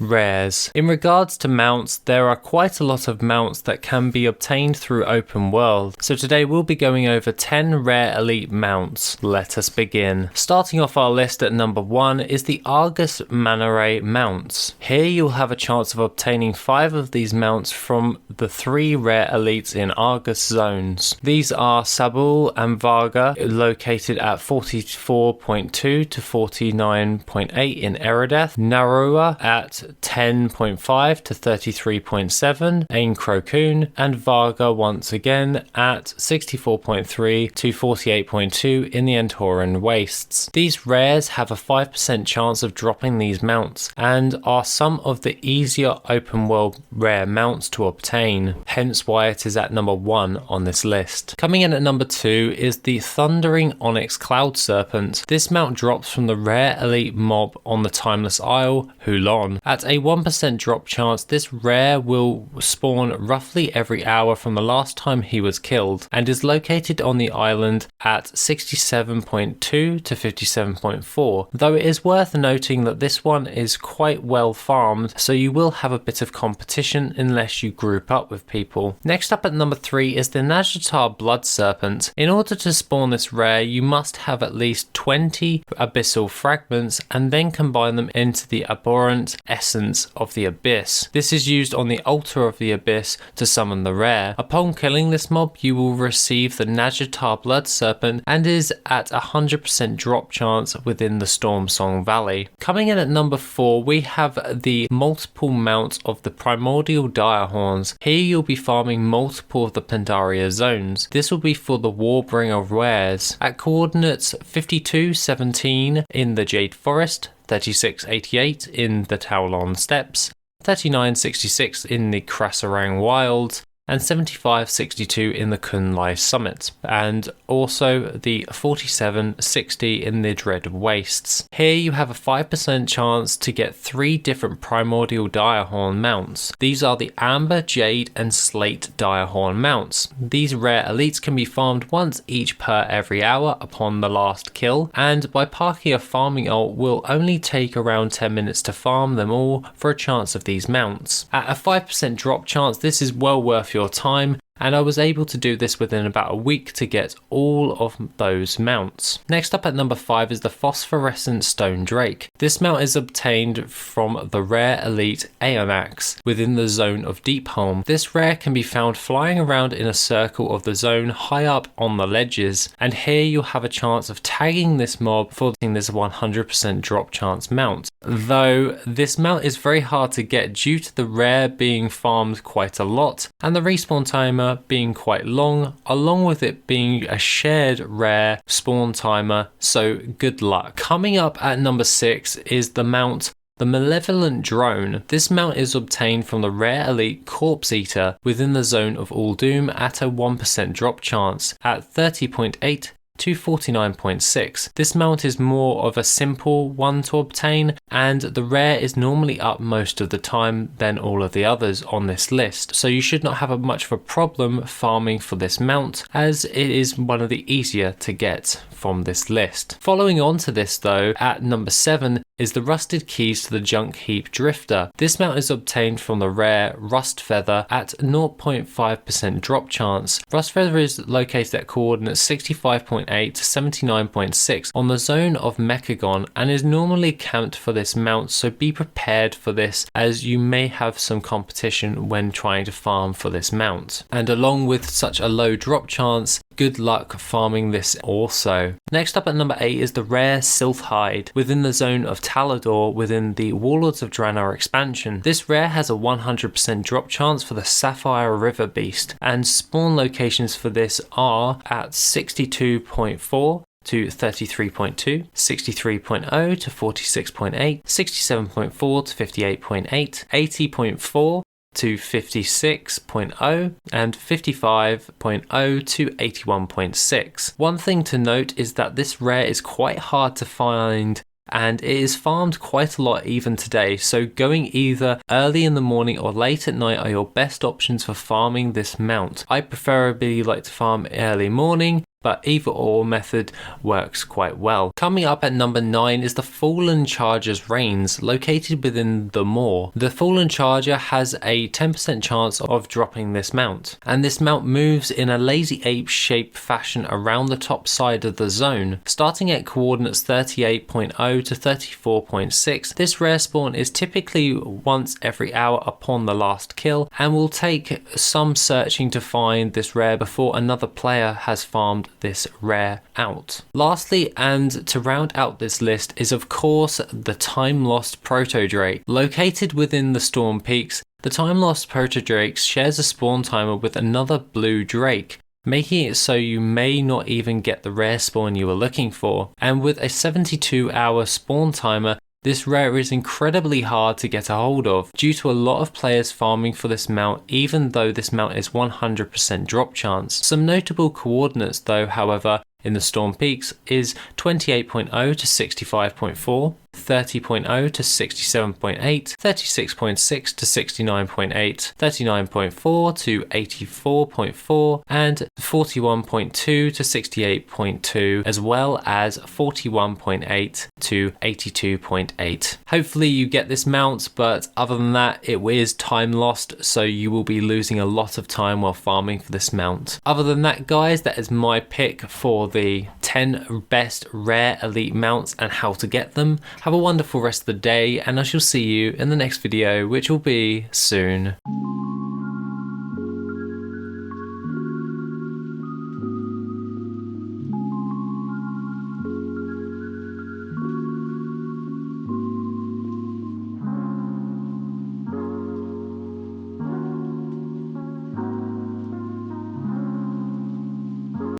Rares. In regards to mounts, there are quite a lot of mounts that can be obtained through open world. So today we'll be going over 10 rare elite mounts. Let us begin. Starting off our list at number 1 is the Argus Mana Ray mounts. Here you'll have a chance of obtaining 5 of these mounts from the 3 rare elites in Argus zones. These are Sabul and Varga, located at 44.2 to 49.8 in Erideth, Narua at 10.5 to 33.7 in Crocun, and Varga once again at 64.3 to 48.2 in the Antoran Wastes. These rares have a 5% chance of dropping these mounts and are some of the easier open world rare mounts to obtain, hence why it is at number 1 on this list. Coming in at number 2 is the Thundering Onyx Cloud Serpent. This mount drops from the rare elite mob on the Timeless Isle, Hulon. At a 1% drop chance, this rare will spawn roughly every hour from the last time he was killed, and is located on the island at 67.2 to 57.4, though it is worth noting that this one is quite well farmed, so you will have a bit of competition unless you group up with people. Next up at number 3 is the Nazjatar Blood Serpent. In order to spawn this rare, you must have at least 20 abyssal fragments and then combine them into the abhorrent essence of the abyss. This is used on the altar of the abyss to summon the rare. Upon killing this mob, you will receive the Nazjatar Blood Serpent and is at a 100% drop chance within the Stormsong Valley. Coming in at number 4, we have the multiple mounts of the Primordial Direhorns. Here you'll be farming multiple of the Pandaria zones. This will be for the Warbringer rares. At coordinates 5217 in the Jade Forest, 3688 in the Taolon Steppes, 3966 in the Krasarang Wilds, and 7562 in the Kunlai Summit, and also the 4760 in the Dread Wastes. Here you have a 5% chance to get 3 different Primordial Direhorn mounts. These are the Amber, Jade, and Slate Direhorn mounts. These rare elites can be farmed once each per every hour upon the last kill, and by parking a farming ult will only take around 10 minutes to farm them all for a chance of these mounts. At a 5% drop chance, this is well worth your time, and I was able to do this within about a week to get all of those mounts. Next up at number 5 is the Phosphorescent Stone Drake. This mount is obtained from the rare elite Aeonax within the zone of Deepholm. This rare can be found flying around in a circle of the zone high up on the ledges, and here you'll have a chance of tagging this mob for this 100% drop chance mount. Though this mount is very hard to get due to the rare being farmed quite a lot and the respawn timer being quite long, along with it being a shared rare spawn timer, so good luck. Coming up at number 6 is the mount the Malevolent Drone. This mount is obtained from the rare elite Corpse Eater within the zone of Uldum at a 1% drop chance at 30.8 to 49.6. This mount is more of a simple one to obtain, and the rare is normally up most of the time than all of the others on this list, so you should not have much of a problem farming for this mount, as it is one of the easier to get from this list. Following on to this though, at number 7 is the Rusted Keys to the Junk Heap Drifter. This mount is obtained from the rare Rust Feather at 0.5% drop chance. Rust Feather is located at coordinates 65.8 to 79.6 on the zone of Mechagon and is normally camped for this mount, so be prepared for this as you may have some competition when trying to farm for this mount. And along with such a low drop chance, good luck farming this also. Next up at number 8 is the rare Sylph Hide within the zone of Talador within the Warlords of Draenor expansion. This rare has a 100% drop chance for the Sapphire River Beast, and spawn locations for this are at 62.4 to 33.2, 63.0 to 46.8, 67.4 to 58.8, 80.4 to 56.0 and 55.0 to 81.6. One thing to note is that this rare is quite hard to find and it is farmed quite a lot even today, so going either early in the morning or late at night are your best options for farming this mount. I preferably like to farm early morning but either or method works quite well. Coming up at number 9 is the Fallen Charger's Reins, located within the Maw. The Fallen Charger has a 10% chance of dropping this mount, and this mount moves in a lazy ape shape fashion around the top side of the zone. Starting at coordinates 38.0 to 34.6, this rare spawn is typically once every hour upon the last kill, and will take some searching to find this rare before another player has farmed this rare out. Lastly, and to round out this list, is of course the Time Lost Proto-Drake. Located within the Storm Peaks, the Time Lost Proto-Drake shares a spawn timer with another blue drake, making it so you may not even get the rare spawn you were looking for. And with a 72-hour spawn timer, this rare is incredibly hard to get a hold of due to a lot of players farming for this mount, even though this mount is 100% drop chance. Some notable coordinates though, however, in the Storm Peaks is 28.0 to 65.4, 30.0 to 67.8, 36.6 to 69.8, 39.4 to 84.4, and 41.2 to 68.2, as well as 41.8 to 82.8. Hopefully you get this mount, but other than that, it is time lost, so you will be losing a lot of time while farming for this mount. Other than that, guys, that is my pick for the 10 best rare elite mounts and how to get them. Have a wonderful rest of the day, and I shall see you in the next video, which will be soon.